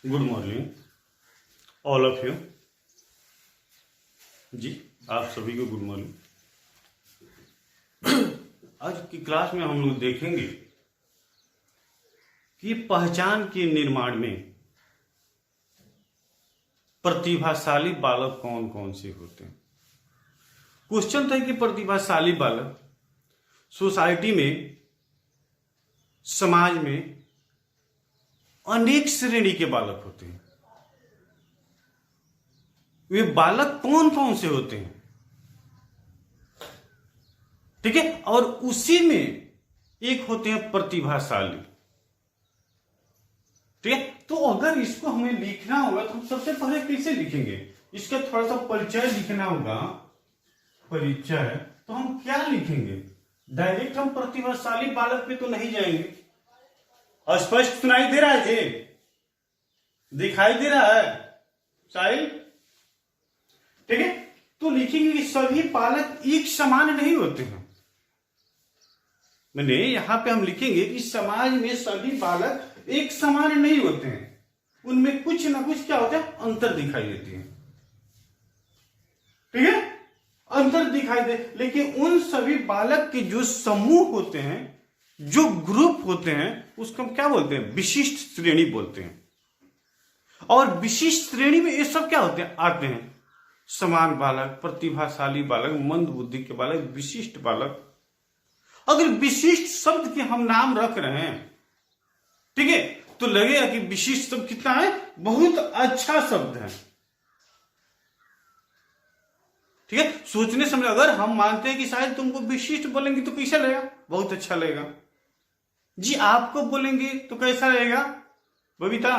Good morning all of you. जी आप सभी को गुड मॉर्निंग। आज की क्लास में हम लोग देखेंगे कि पहचान के निर्माण में प्रतिभाशाली बालक कौन कौन से होते हैं। क्वेश्चन था कि प्रतिभाशाली बालक सोसाइटी में, समाज में अनेक श्रेणी के बालक होते हैं। वे बालक कौन कौन से होते हैं, ठीक है। और उसी में एक होते हैं प्रतिभाशाली, ठीक है। तो अगर इसको हमें लिखना होगा तो हम सबसे पहले कैसे लिखेंगे, इसका थोड़ा सा परिचय लिखना होगा। परिचय तो हम क्या लिखेंगे, डायरेक्ट हम प्रतिभाशाली बालक पे तो नहीं जाएंगे। स्पष्ट सुनाई दे रहा है जी, दिखाई दे रहा है साहिल, ठीक है। तो लिखेंगे कि सभी बालक एक समान नहीं होते हैं। मैंने यहां पे हम लिखेंगे कि समाज में सभी बालक एक समान नहीं होते हैं, उनमें कुछ ना कुछ क्या होता है, अंतर दिखाई देती है, ठीक है। अंतर दिखाई दे, लेकिन उन सभी बालक के जो समूह होते हैं, जो ग्रुप होते हैं, उसको हम क्या बोलते हैं, विशिष्ट श्रेणी बोलते हैं। और विशिष्ट श्रेणी में ये सब क्या होते हैं, आते हैं समान बालक, प्रतिभाशाली बालक, मंद बुद्धि के बालक, विशिष्ट बालक। अगर विशिष्ट शब्द के हम नाम रख रहे हैं, ठीक है, तो लगेगा कि विशिष्ट शब्द कितना है, बहुत अच्छा शब्द है, ठीक है। सोचने समझ, अगर हम मानते हैं कि शायद तुमको विशिष्ट बोलेंगे तो कैसा लगेगा, बहुत अच्छा लगेगा जी। आपको बोलेंगे तो कैसा लगेगा बबीता,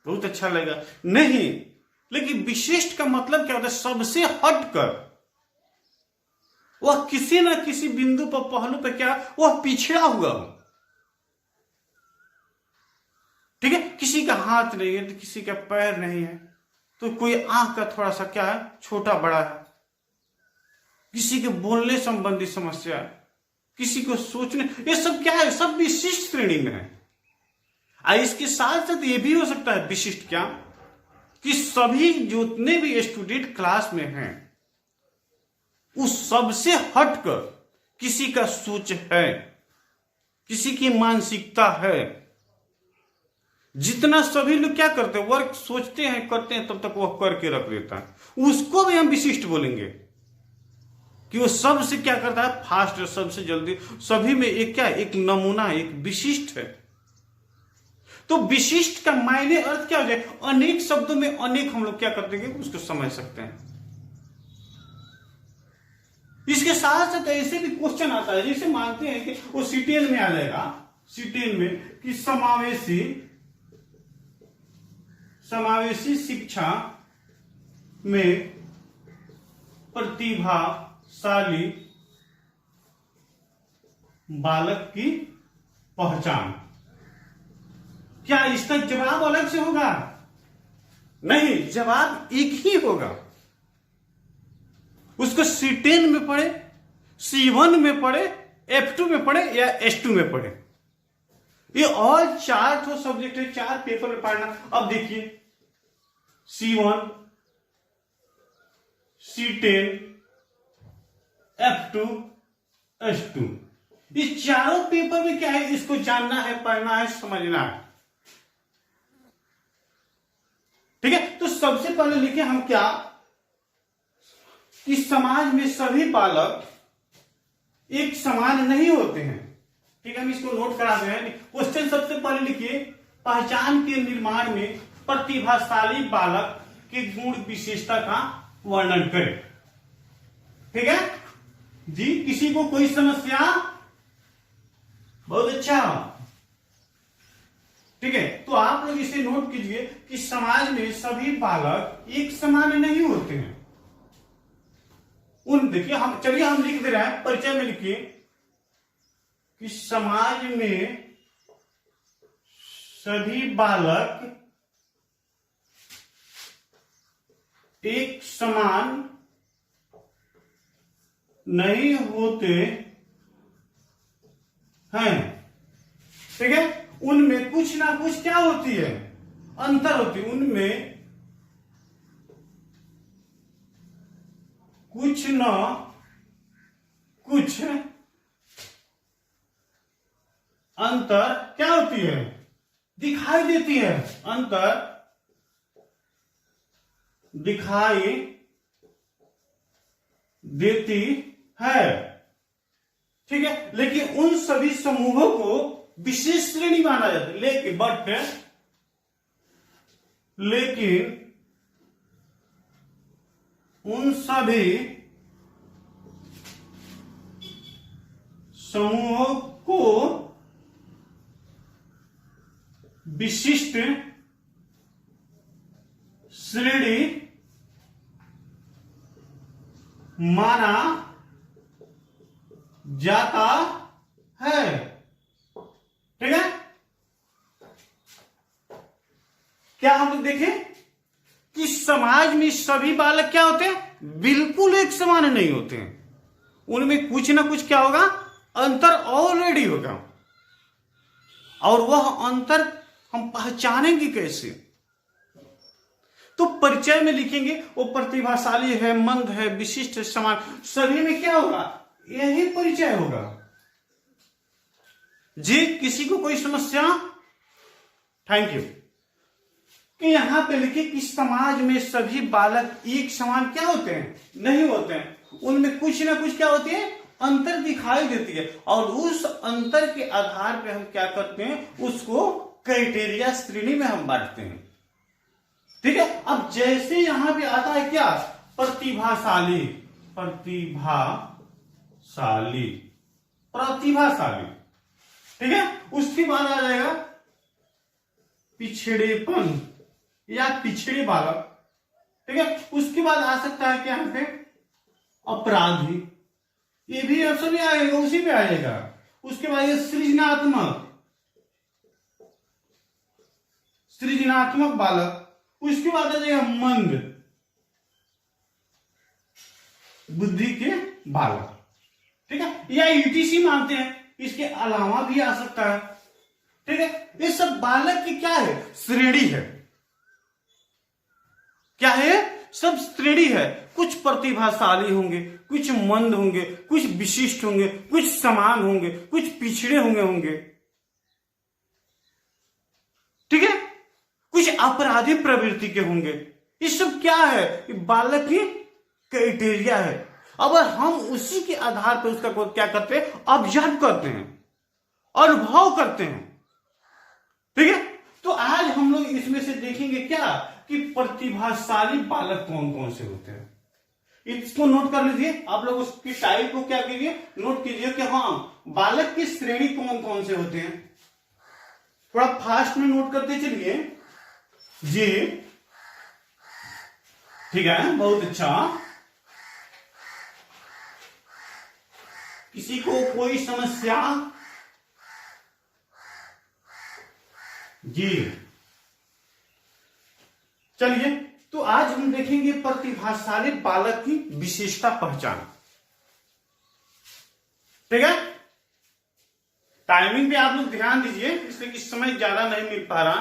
बहुत अच्छा लगेगा नहीं। लेकिन विशिष्ट का मतलब क्या होता है, सबसे हटकर, वह किसी न किसी बिंदु पर, पहलू पर क्या, वह पिछड़ा हुआ हो, ठीक है। किसी का हाथ नहीं है तो किसी का पैर नहीं है, तो कोई आंख का थोड़ा सा क्या है, छोटा बड़ा है, किसी के बोलने संबंधी समस्या है, किसी को सोचने, ये सब क्या है, सब विशिष्ट श्रेणी में है। इसके साथ साथ ये भी हो सकता है विशिष्ट क्या, कि सभी जितने भी स्टूडेंट क्लास में हैं, उस सबसे हटकर किसी का सोच है, किसी की मानसिकता है। जितना सभी लोग क्या करते हैं, वर्क सोचते हैं, करते हैं, तब तक वह करके रख देता है, उसको भी हम विशिष्ट बोलेंगे कि वो सबसे क्या करता है, फास्ट है, सबसे जल्दी, सभी में एक क्या, एक नमूना, एक विशिष्ट है। तो विशिष्ट का मायने अर्थ क्या हो जाए, अनेक शब्दों में अनेक हम लोग क्या करते हैं, उसको समझ सकते हैं। इसके साथ साथ ऐसे भी क्वेश्चन आता है, जैसे मानते हैं कि वो सीटीएल में आ जाएगा, सीटीएल में कि समावेशी शिक्षा में प्रतिभाशाली बालक की पहचान। क्या इसका जवाब अलग से होगा, नहीं, जवाब एक ही होगा। उसको C10 में पढ़े, C1 में पढ़े, F2 में पढ़े या S2 में पढ़े, ये और 4 तो सब्जेक्ट है, 4 पेपर में पढ़ना। अब देखिए C1, C10, F2, S2, इस चारों पेपर में क्या है, इसको जानना है, पढ़ना है, समझना है, ठीक है। तो सबसे पहले लिखे हम क्या, कि समाज में सभी बालक एक समान नहीं होते हैं, ठीक है। हम इसको नोट करा दे हैं। क्वेश्चन सबसे पहले लिखिए, पहचान के निर्माण में प्रतिभाशाली बालक के गुण विशेषता का वर्णन करें, ठीक है जी। किसी को कोई समस्या, बहुत अच्छा, ठीक है। तो आप लोग इसे नोट कीजिए कि समाज में सभी बालक एक समान नहीं होते हैं। देखिए, हम चलिए हम लिख दे रहे हैं, परिचय में लिखिए कि समाज में सभी बालक एक समान नहीं होते हैं, ठीक है। उनमें कुछ ना कुछ क्या होती है, अंतर होती है, उनमें कुछ न कुछ अंतर क्या होती है, दिखाई देती है, अंतर दिखाई देती है। ठीक है, लेकिन उन सभी समूहों को विशेष श्रेणी माना जाता है, लेकिन उन सभी समूहों को विशिष्ट श्रेणी माना जाता है। ठीक है, क्या हम लोग देखें कि समाज में सभी बालक क्या होते हैं, बिल्कुल एक समान नहीं होते हैं, उनमें कुछ ना कुछ क्या होगा, अंतर ऑलरेडी होगा। और वह अंतर हम पहचानेंगे कैसे, तो परिचय में लिखेंगे वो प्रतिभाशाली है, मंद है, विशिष्ट है, समान, सभी में क्या होगा, यही परिचय होगा। जी किसी को कोई समस्या, थैंक यू, कि यहां पे लिखे कि समाज में सभी बालक एक समान क्या होते हैं, नहीं होते हैं, उनमें कुछ ना कुछ क्या होती है, अंतर दिखाई देती है, और उस अंतर के आधार पे हम क्या करते हैं, उसको क्राइटेरिया श्रेणी में हम बांटते हैं। ठीक है, अब जैसे यहां पे आता है क्या, प्रतिभाशाली, प्रतिभाशाली, प्रतिभाशाली, ठीक है, उसके बाद आ जाएगा पिछड़ेपन या पिछड़े बालक। ठीक है, उसके बाद आ सकता है क्या यहाँ पे, अपराधी, ये भी ऑप्शन में आएगा, उसी पे आएगा। उसके बाद ये सृजनात्मक, सृजनात्मक बालक, उसके बाद आ जाएगा मंद, बुद्धि के बालक। ठीक है, या ईटीसी मानते हैं, इसके अलावा भी आ सकता है। ठीक है, ये सब बालक की क्या है, श्रेणी है, क्या है, सब श्रेणी है। कुछ प्रतिभाशाली होंगे, कुछ मंद होंगे, कुछ विशिष्ट होंगे, कुछ समान होंगे, कुछ पिछड़े होंगे। ठीक है, कुछ अपराधी प्रवृत्ति के होंगे। ये सब क्या है, ये बालक की क्राइटेरिया है। अब हम उसी के आधार पर उसका क्या करते हैं, ऑब्जर्व करते हैं, अनुभव करते हैं। ठीक है, तो आज हम लोग इसमें से देखेंगे क्या कि प्रतिभाशाली बालक कौन कौन से होते हैं। इसको नोट कर लीजिए, आप लोग उसकी टाइप को क्या कीजिए, नोट कीजिए कि हाँ बालक की श्रेणी कौन कौन से होते हैं। थोड़ा फास्ट में नोट करते चलिए जी। ठीक है, बहुत अच्छा। किसी को कोई समस्या जी, चलिए तो आज हम देखेंगे प्रतिभाशाली बालक की विशेषता पहचान। ठीक है, टाइमिंग पे आप लोग ध्यान दीजिए, इसलिए कि समय ज्यादा नहीं मिल पा रहा।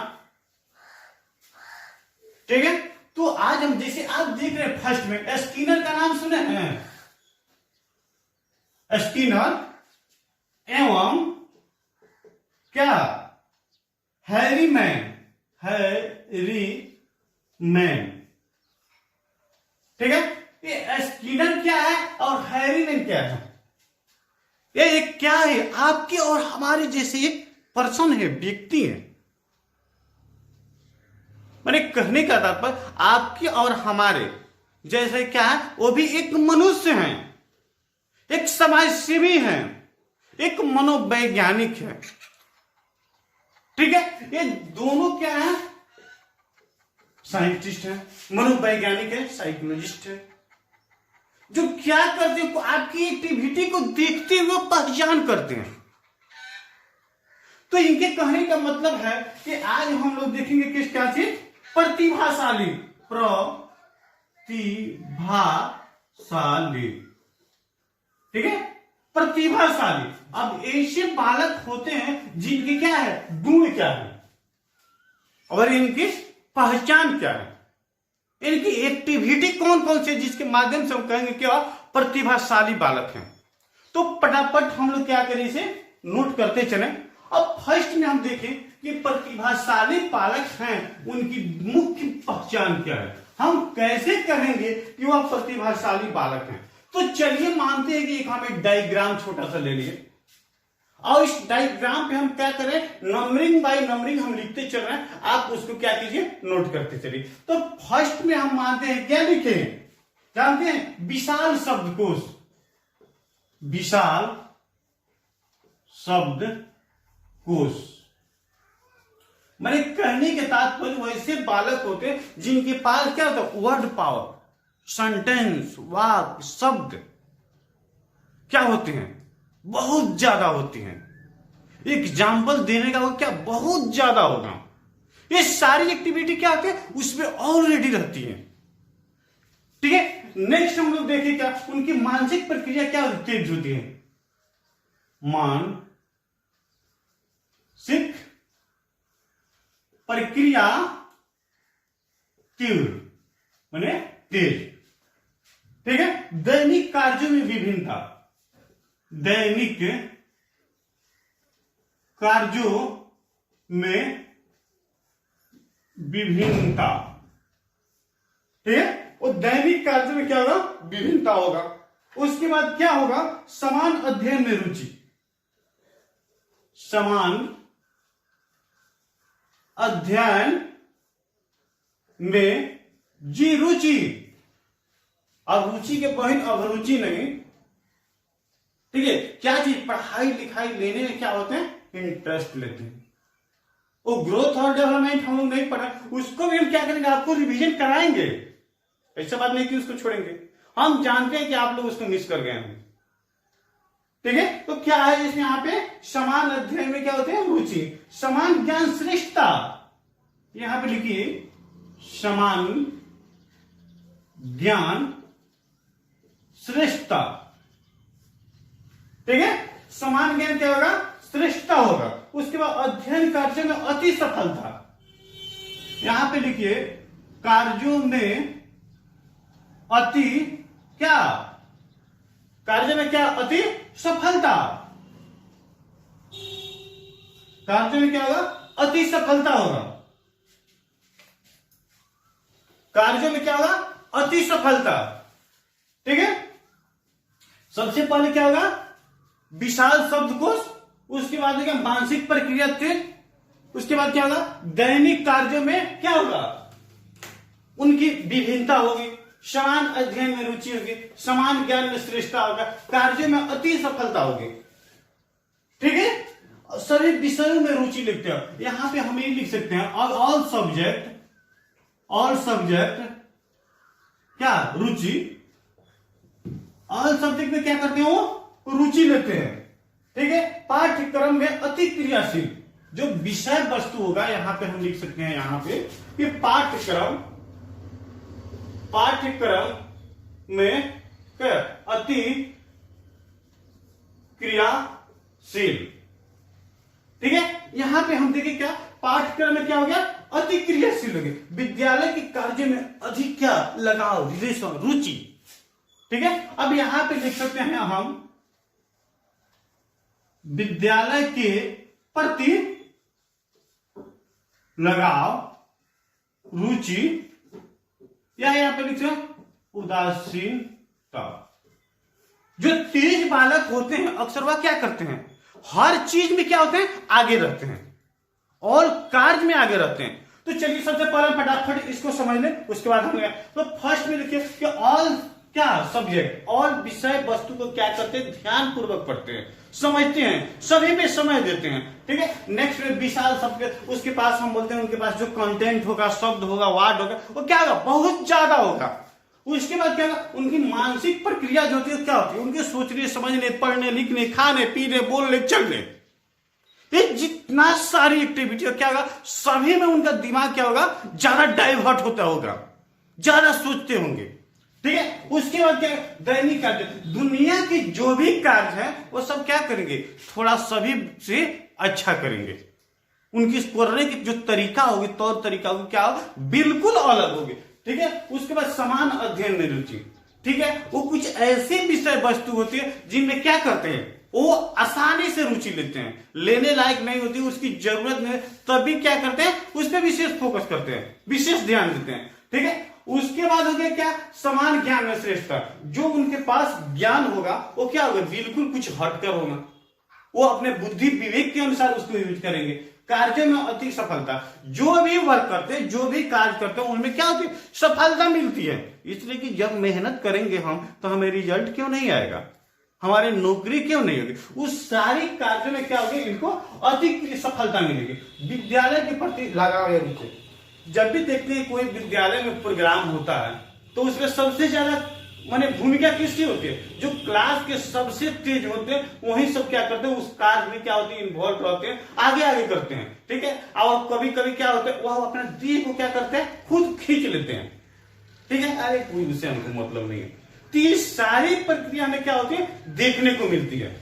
ठीक है, तो आज हम जैसे आप देख रहे हैं फर्स्ट में स्किनर का नाम सुने हैं, स्किनर एवं क्या हैरीमैन, ठीक है, ये स्किनर क्या है और हैरीमैन क्या है, ये एक क्या है, आपके और हमारे जैसे एक पर्सन है, व्यक्ति है। मैंने कहने का तात्पर्य आपके और हमारे जैसे क्या है, वो भी एक मनुष्य हैं, एक समाजसेवी हैं, एक मनोवैज्ञानिक है। ठीक है, ये दोनों क्या है, साइंटिस्ट है, मनोवैज्ञानिक है, साइकोलॉजिस्ट है, जो क्या करते हैं, आपकी एक्टिविटी को देखते हुए पहचान करते हैं। तो इनके कहने का मतलब है कि आज हम लोग देखेंगे किस क्या चीज, प्रतिभाशाली, प्रतिभाशाली। ठीक है, प्रतिभाशाली। अब ऐसे बालक होते हैं जिनके क्या है, गुण क्या है, और इनकी पहचान क्या है, इनकी एक्टिविटी कौन कौन सी, जिसके माध्यम से हम कहेंगे क्या प्रतिभाशाली बालक हैं। तो फटाफट हम लोग क्या करें, इसे नोट करते चले। अब फर्स्ट में हम देखें कि प्रतिभाशाली बालक हैं, उनकी मुख्य पहचान क्या है, हम कैसे कहेंगे कि वह प्रतिभाशाली बालक हैं। तो चलिए मानते हैं कि एक हम एक डायग्राम छोटा सा ले लिए और इस डायग्राम पे हम क्या करें, नंबरिंग बाय नंबरिंग हम लिखते चल रहे हैं, आप उसको क्या कीजिए, नोट करते चलिए। तो फर्स्ट में हम मानते हैं क्या लिखे, जानते हैं, विशाल शब्दकोश, विशाल शब्दकोश। मैंने कहने के तात्पर्य वैसे बालक होते जिनके पास क्या होता, वर्ड पावर, सेंटेंस, वाक्य, शब्द क्या होते हैं, बहुत ज्यादा होती हैं। एग्जाम्पल देने का वो क्या बहुत ज्यादा होगा। ये सारी एक्टिविटी क्या होती है उसमें ऑलरेडी रहती है। ठीक है, नेक्स्ट हम लोग देखें क्या, उनकी मानसिक प्रक्रिया क्या तेज होती है, मानसिक प्रक्रिया तीव्र माने तेज। ठीक है, दैनिक कार्यों में विभिन्नता, दैनिक कार्यों में विभिन्नता। ठीक है, और दैनिक कार्यों में क्या होगा, विभिन्नता होगा। उसके बाद क्या होगा, समान अध्ययन में रुचि, समान अध्ययन में जी रुचि, अरुचि के बहन अभिरुचि नहीं। ठीक है, क्या चीज, पढ़ाई लिखाई लेने में क्या होते हैं, इंटरेस्ट लेते हैं। वो ग्रोथ और डेवलपमेंट हम लोग नहीं पढ़ा, उसको भी हम क्या करेंगे, आपको रिवीजन कराएंगे। ऐसा बात नहीं कि उसको छोड़ेंगे, हम जानते हैं कि आप लोग उसको मिस कर गए हैं। ठीक है, तो क्या है इसमें, यहाँ पे समान अध्ययन में क्या होते हैं, रुचि, समान ज्ञान श्रेष्ठता, यहां पे लिखिए समान ज्ञान श्रेष्ठता। ठीक है, समान ज्ञान क्या होगा, श्रेष्ठता होगा। उसके बाद अध्ययन कार्य में अति सफलता, यहां पे लिखिए कार्यों में अति क्या, कार्य में क्या, अति सफलता, कार्य में क्या होगा, अति सफलता होगा, कार्य में क्या होगा, अति सफलता। ठीक है, सबसे पहले क्या होगा, विशाल शब्दकोश, उसके बाद क्या, मानसिक प्रक्रिया तेज, उसके बाद क्या होगा, दैनिक कार्यों में क्या होगा, उनकी विभिन्नता होगी, समान अध्ययन में रुचि होगी, समान ज्ञान में श्रेष्ठता होगा, कार्यों में अति सफलता होगी। ठीक है, सभी विषयों में रुचि लिखते हो, यहां पे हम ये लिख सकते हैं ऑल सब्जेक्ट, ऑल सब्जेक्ट क्या, रुचि, ऑल सब्जेक्ट में क्या करते हो, रुचि लेते हैं। ठीक है, पाठ्यक्रम में अति क्रियाशील, जो विषय वस्तु होगा यहां पे हम लिख सकते हैं, यहां पे कि पाठ्यक्रम में अति क्रियाशील। ठीक है, यहां पे हम देखें क्या, पाठ्यक्रम में क्या हो गया, अति क्रियाशील हो गया, विद्यालय के कार्य में अधिक क्या, लगाव, रिलेशन, रुचि। ठीक है, अब यहां पे लिख सकते हैं हम विद्यालय के प्रति लगाव, रुचि, या यहां पे लिख सकते हैं उदासीनता। जो तेज बालक होते हैं अक्सर वह क्या करते हैं, हर चीज में क्या होते हैं, आगे रहते हैं और कार्य में आगे रहते हैं। तो चलिए सबसे पहले फटाफट इसको समझ लें, उसके बाद हम तो फर्स्ट में देखिए कि ऑल क्या सब्जेक्ट, ऑल विषय वस्तु को क्या करते हैं, ध्यान पूर्वक पढ़ते हैं, समझते हैं, सभी में समय देते हैं। ठीक है, नेक्स्ट में विशाल सब्जेक्ट, उसके पास हम बोलते हैं उनके पास जो कंटेंट होगा, शब्द होगा, वर्ड होगा, वो क्या होगा, बहुत ज्यादा होगा। उसके बाद क्या होगा, उनकी मानसिक प्रक्रिया जो होती है क्या होती है, उनके सोचने, समझने, पढ़ने, लिखने, खाने, पीने, बोलने, चलने, ये जितना सारी एक्टिविटी क्या होगा, सभी में उनका दिमाग क्या होगा, ज्यादा डाइवर्ट होता होगा, ज्यादा सोचते होंगे। ठीक है, उसके बाद क्या, दैनिक कार्य, दुनिया के जो भी कार्य है वो सब क्या करेंगे, थोड़ा सभी से अच्छा करेंगे। उनकी करने की जो तरीका होगी, तौर तरीका होगी, क्या हो, बिल्कुल अलग होगी। ठीक है। उसके बाद समान अध्ययन में रुचि। ठीक है। वो कुछ ऐसे विषय वस्तु होती है जिनमें क्या करते हैं, वो आसानी से रुचि लेते हैं, लेने लायक नहीं होती, उसकी जरूरत नहीं, तभी क्या करते हैं, उस पर विशेष फोकस करते हैं, विशेष ध्यान देते हैं। ठीक है। उसके बाद हो गया क्या, समान ज्ञान में श्रेष्ठता। जो उनके पास ज्ञान होगा वो क्या होगा, बिल्कुल कुछ हटकर होगा, वो अपने बुद्धि विवेक के अनुसार उसको यूज करेंगे। कार्य में अधिक सफलता, जो भी वर्क करते हैं, जो भी कार्य करते हैं, उनमें क्या होती है, सफलता मिलती है। इसलिए कि जब मेहनत करेंगे हम तो हमें रिजल्ट क्यों नहीं आएगा, हमारी नौकरी क्यों नहीं होगी, उस सारी कार्यों में क्या होगी, इनको अधिक सफलता मिलेगी। विद्यालय के प्रति लगाव या रुचि, जब भी देखते हैं कोई विद्यालय में प्रोग्राम होता है तो उसमें सबसे ज्यादा माने भूमिका किसकी होती है, जो क्लास के सबसे तेज होते हैं वही सब क्या करते हैं, उस कार्य में क्या होती है, इन्वॉल्व रहते हैं, आगे आगे करते हैं। ठीक है। और कभी कभी क्या होता है, वह अपने देह को क्या करते हैं, खुद खींच लेते हैं। ठीक है। अरे कोई उससे हमको मतलब नहीं है। तो ये सारी प्रक्रिया में क्या होती है, देखने को मिलती है।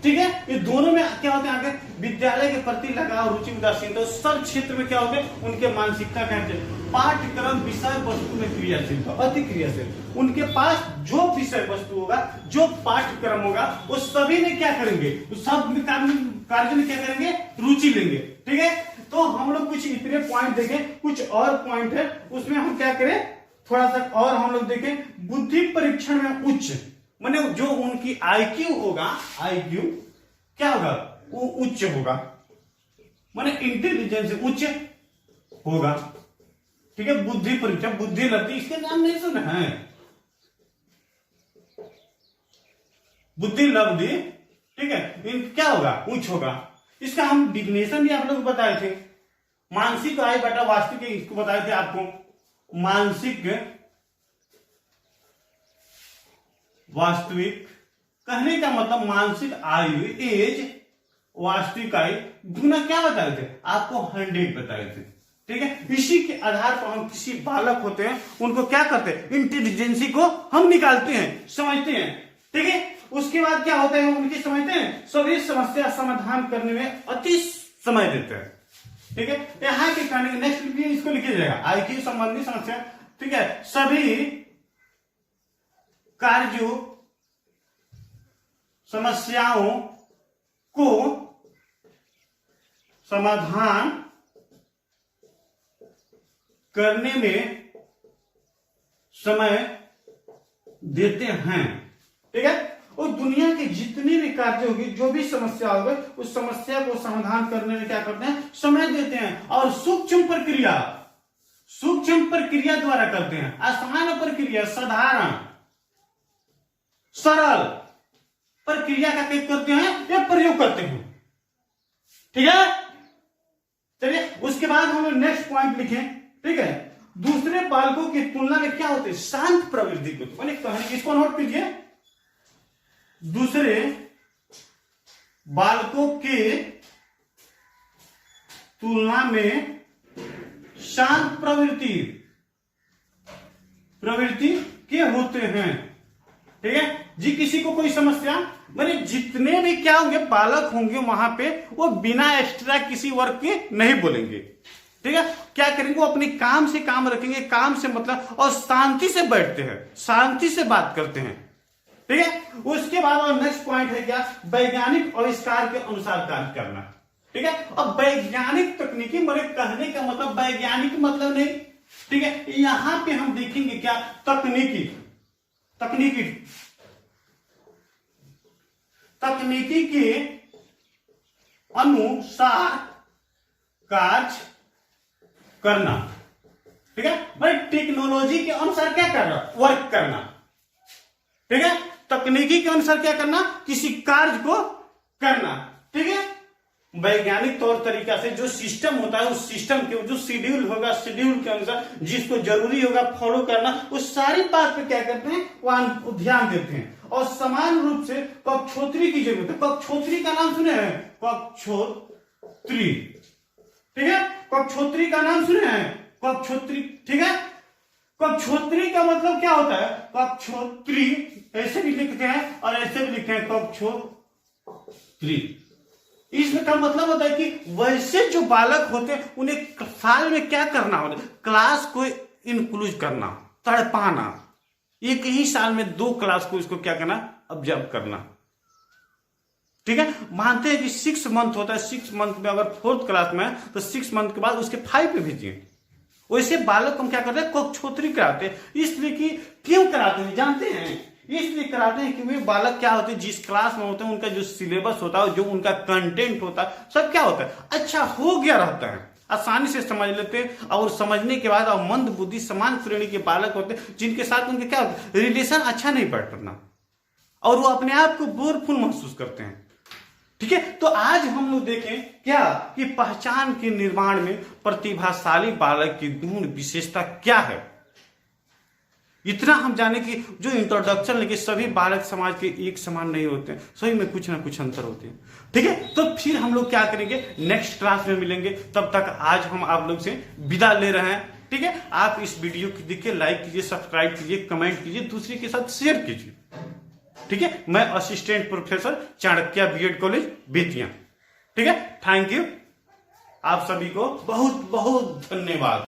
ठीक है। ये दोनों में क्या होते हैं, आगे विद्यालय के प्रति लगाव, रुचि, उदासीनता, सब क्षेत्र में क्या होते हैं, उनके मानसिकता क्या है, पाठ्यक्रम विषय वस्तु में क्रियाशील, अति क्रियाशील। उनके पास जो विषय वस्तु होगा, जो पाठ्यक्रम होगा, वो सभी में क्या करेंगे, सब कार्य में क्या करेंगे, रुचि लेंगे। ठीक है। तो हम लोग कुछ इतने पॉइंट देखें, कुछ और पॉइंट है उसमें हम क्या करें, थोड़ा सा और हम लोग देखें। बुद्धि परीक्षण में उच्च, माने जो उनकी आईक्यू होगा, आईक्यू क्या होगा, वो उच्च होगा, माने इंटेलिजेंस उच्च होगा। ठीक है। बुद्धि परीक्षा, बुद्धि लगती, इसके नाम नहीं सुना है, बुद्धि लब्धि। ठीक है। क्या होगा, उच्च होगा। इसका हम डिफिनेशन भी आप लोग बताए थे, मानसिक आय बटा वास्तविक, इसको बताए थे आपको। मानसिक वास्तविक कहने का मतलब मानसिक आयु, एज, वास्तविक आयु गुना क्या बताए थे आपको, 100 बताए थे। ठीक है। इसी के आधार पर हम किसी बालक होते हैं उनको क्या करते हैं, इंटेलिजेंसी को हम निकालते हैं, समझते हैं। ठीक है। उसके बाद क्या होता है, उनकी समझते हैं, सभी समस्या समाधान करने में अति समय देते हैं। ठीक है। यहाँ के कहने नेक्स्ट इसको लिखिए जाएगा, आईक्यू संबंधी समस्या। ठीक है। सभी कार्यों समस्याओं को समाधान करने में समय देते हैं। ठीक है। और दुनिया के जितने भी कार्य होगी, जो भी समस्या होगी, उस समस्या को समाधान करने में क्या करते हैं, समय देते हैं। और सूक्ष्म प्रक्रिया द्वारा करते हैं, आसान प्रक्रिया, साधारण सरल प्रक्रिया का क्या करते हैं, या प्रयोग करते हैं। ठीक है। चलिए उसके बाद हम नेक्स्ट पॉइंट लिखें। ठीक है। दूसरे बालकों की तुलना में क्या होते हैं, शांत प्रवृत्ति को, मैंने कहने, इसको नोट कीजिए, दूसरे बालकों के तुलना में शांत प्रवृत्ति के होते हैं। ठीक है जी। किसी को कोई समस्या, मैंने जितने भी क्या होंगे बालक होंगे वहां पे, वो बिना एक्स्ट्रा किसी वर्क के नहीं बोलेंगे। ठीक है। क्या करेंगे, वो अपने काम से काम रखेंगे, काम से मतलब, और शांति से बैठते हैं, शांति से बात करते हैं। ठीक है। उसके बाद और नेक्स्ट पॉइंट है क्या, वैज्ञानिक आविष्कार के अनुसार कार्य करना। ठीक है। अब वैज्ञानिक तकनीकी, मेरे कहने का मतलब वैज्ञानिक मतलब नहीं। ठीक है। यहां पे हम देखेंगे क्या, तकनीकी के अनुसार कार्य करना। ठीक है। भाई टेक्नोलॉजी के अनुसार क्या करना, वर्क करना। ठीक है। तकनीकी के अनुसार क्या करना, किसी कार्य को करना। ठीक है। वैज्ञानिक तौर तरीका से जो सिस्टम होता है, उस सिस्टम के जो शेड्यूल होगा, शेड्यूल के अनुसार जिसको जरूरी होगा फॉलो करना, उस सारी बात पे क्या करते हैं, वहां ध्यान देते हैं। और समान रूप से कक्षोत्री की जरूरत है। कक्षोत्री का नाम सुने हैं, कक्षोत्री। ठीक है। कक्षोत्री का नाम सुने हैं, कक्षोत्री। ठीक है। कक्षोत्री का मतलब क्या होता है, कक्षोत्री ऐसे भी लिखते हैं और ऐसे भी लिखते हैं, कक्षोत्री। इसका मतलब होता है कि वैसे जो बालक होते हैं उन्हें साल में क्या करना होता है, क्लास को इंक्लूड करना, तड़पाना, एक ही साल में 2 क्लास को इसको क्या करना, ऑब्जर्व करना। ठीक है, मानते हैं कि 6 मंथ होता है, 6 मंथ में अगर 4th क्लास में है तो 6 मंथ के बाद उसके 5 पे भेजिए। वैसे बालक हम क्या करते हैं, कोक्षोत्री कराते हैं। इसलिए कि क्यों कराते हैं जानते हैं, इसलिए कराते हैं कि वे बालक क्या होते हैं, जिस क्लास में होते हैं उनका जो सिलेबस होता है, जो उनका कंटेंट होता है, सब क्या होता है, अच्छा हो गया रहता है, आसानी से समझ लेते हैं। और समझने के बाद और मंद बुद्धि समान श्रेणी के बालक होते हैं जिनके साथ उनके क्या होता है, रिलेशन अच्छा नहीं बैठ पाना और वो अपने आप को बोरफुल महसूस करते हैं। ठीक है, तो आज हम लोग देखें क्या कि पहचान के निर्माण में प्रतिभाशाली बालक की गुण विशेषता क्या है। इतना हम जाने कि जो इंट्रोडक्शन लेके सभी बालक समाज के एक समान नहीं होते हैं, सभी में कुछ ना कुछ अंतर होते हैं। ठीक है, तो फिर हम लोग क्या करेंगे, नेक्स्ट क्लास में मिलेंगे। तब तक आज हम आप लोग से विदा ले रहे हैं। ठीक है, आप इस वीडियो को देखिए, लाइक कीजिए, सब्सक्राइब कीजिए, कमेंट कीजिए, दूसरे के साथ शेयर कीजिए। ठीक है, मैं assistant professor Chanakya BEd college Bettiah. ठीक है, थैंक यू, आप सभी को बहुत बहुत धन्यवाद।